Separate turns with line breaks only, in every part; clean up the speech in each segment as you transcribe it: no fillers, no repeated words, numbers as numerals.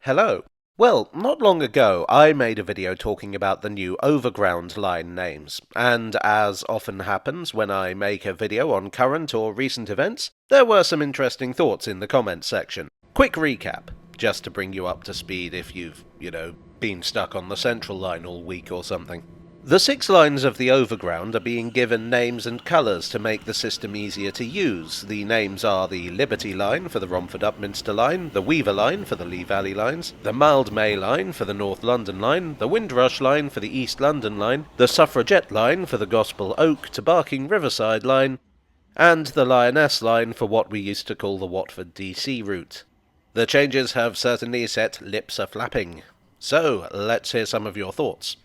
Hello. Well, not long ago I made a video talking about the new Overground line names, and as often happens when I make a video on current or recent events, there were some interesting thoughts in the comments section. Quick recap, just to bring you up to speed if you've, been stuck on the Central line all week or something. The 6 lines of the Overground are being given names and colours to make the system easier to use. The names are the Liberty Line for the Romford-Upminster Line, the Weaver Line for the Lee Valley Lines, the Mildmay Line for the North London Line, the Windrush Line for the East London Line, the Suffragette Line for the Gospel Oak to Barking Riverside Line, and the Lioness Line for what we used to call the Watford DC route. The changes have certainly set lips a-flapping. So, let's hear some of your thoughts.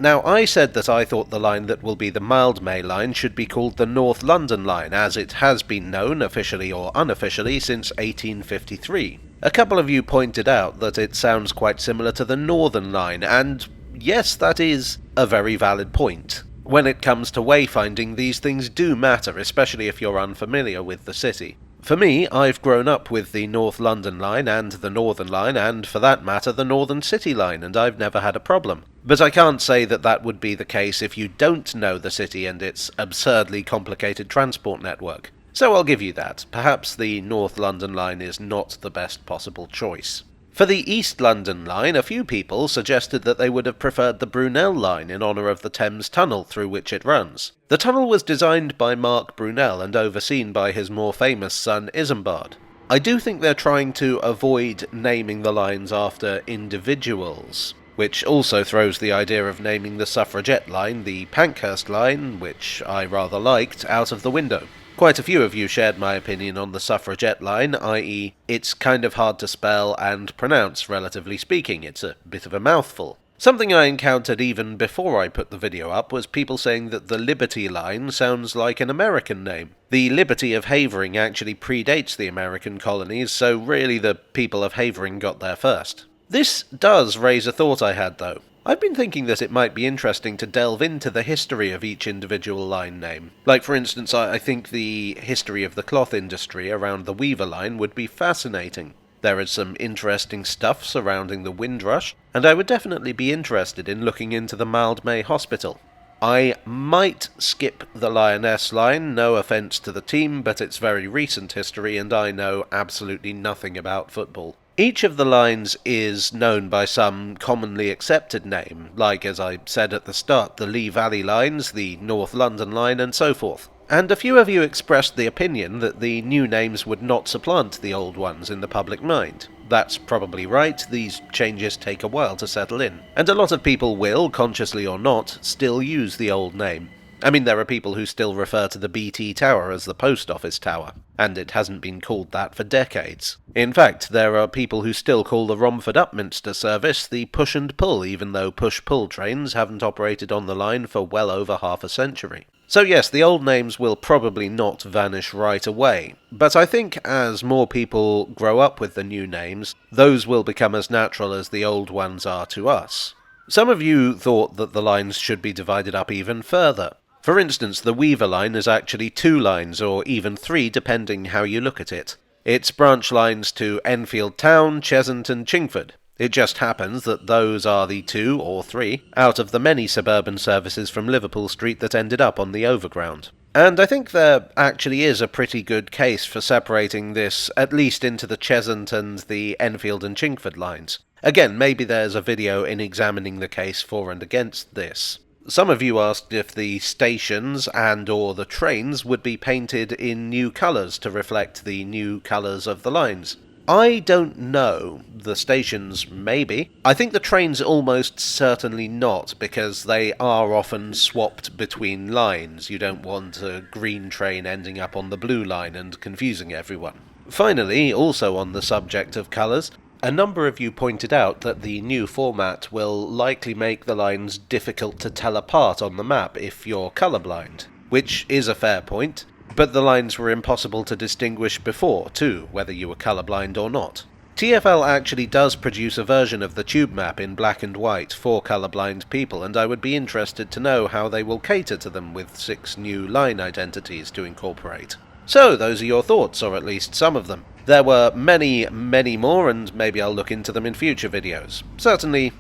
Now, I said that I thought the line that will be the Mildmay line should be called the North London line, as it has been known, officially or unofficially, since 1853. A couple of you pointed out that it sounds quite similar to the Northern line, and yes, that is a very valid point. When it comes to wayfinding, these things do matter, especially if you're unfamiliar with the city. For me, I've grown up with the North London line and the Northern line, and for that matter the Northern City line, and I've never had a problem. But I can't say that that would be the case if you don't know the city and its absurdly complicated transport network. So I'll give you that. Perhaps the North London line is not the best possible choice. For the East London line, a few people suggested that they would have preferred the Brunel line in honour of the Thames Tunnel through which it runs. The tunnel was designed by Mark Brunel and overseen by his more famous son Isambard. I do think they're trying to avoid naming the lines after individuals, which also throws the idea of naming the Suffragette line the Pankhurst line, which I rather liked, out of the window. Quite a few of you shared my opinion on the Suffragette line, i.e. it's kind of hard to spell and pronounce, relatively speaking. It's a bit of a mouthful. Something I encountered even before I put the video up was people saying that the Liberty line sounds like an American name. The Liberty of Havering actually predates the American colonies, so really the people of Havering got there first. This does raise a thought I had, though. I've been thinking that it might be interesting to delve into the history of each individual line name. Like, for instance, I think the history of the cloth industry around the Weaver line would be fascinating. There is some interesting stuff surrounding the Windrush, and I would definitely be interested in looking into the Mildmay Hospital. I might skip the Lioness line, no offence to the team, but it's very recent history and I know absolutely nothing about football. Each of the lines is known by some commonly accepted name, like, as I said at the start, the Lee Valley lines, the North London line, and so forth. And a few of you expressed the opinion that the new names would not supplant the old ones in the public mind. That's probably right, these changes take a while to settle in. And a lot of people will, consciously or not, still use the old name. I mean, there are people who still refer to the BT Tower as the Post Office Tower, and it hasn't been called that for decades. In fact, there are people who still call the Romford-Upminster service the Push and Pull, even though push-pull trains haven't operated on the line for well over half a century. So yes, the old names will probably not vanish right away, but I think as more people grow up with the new names, those will become as natural as the old ones are to us. Some of you thought that the lines should be divided up even further. For instance, the Weaver line is actually 2 lines, or even 3 depending how you look at it. It's branch lines to Enfield Town, Cheshunt and Chingford. It just happens that those are the 2, or 3, out of the many suburban services from Liverpool Street that ended up on the Overground. And I think there actually is a pretty good case for separating this at least into the Cheshunt and the Enfield and Chingford lines. Again, maybe there's a video in examining the case for and against this. Some of you asked if the stations and/or the trains would be painted in new colours to reflect the new colours of the lines. I don't know. The stations, maybe. I think the trains almost certainly not, because they are often swapped between lines. You don't want a green train ending up on the blue line and confusing everyone. Finally, also on the subject of colours, a number of you pointed out that the new format will likely make the lines difficult to tell apart on the map if you're colourblind, which is a fair point, but the lines were impossible to distinguish before, too, whether you were colourblind or not. TfL actually does produce a version of the tube map in black and white for colourblind people, and I would be interested to know how they will cater to them with 6 new line identities to incorporate. So those are your thoughts, or at least some of them. There were many, many more, and maybe I'll look into them in future videos. Certainly,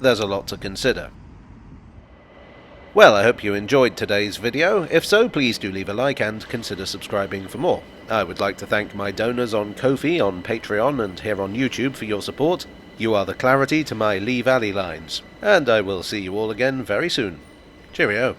there's a lot to consider. Well, I hope you enjoyed today's video. If so, please do leave a like and consider subscribing for more. I would like to thank my donors on Ko-fi, on Patreon, and here on YouTube for your support. You are the clarity to my Lee Valley lines, and I will see you all again very soon. Cheerio.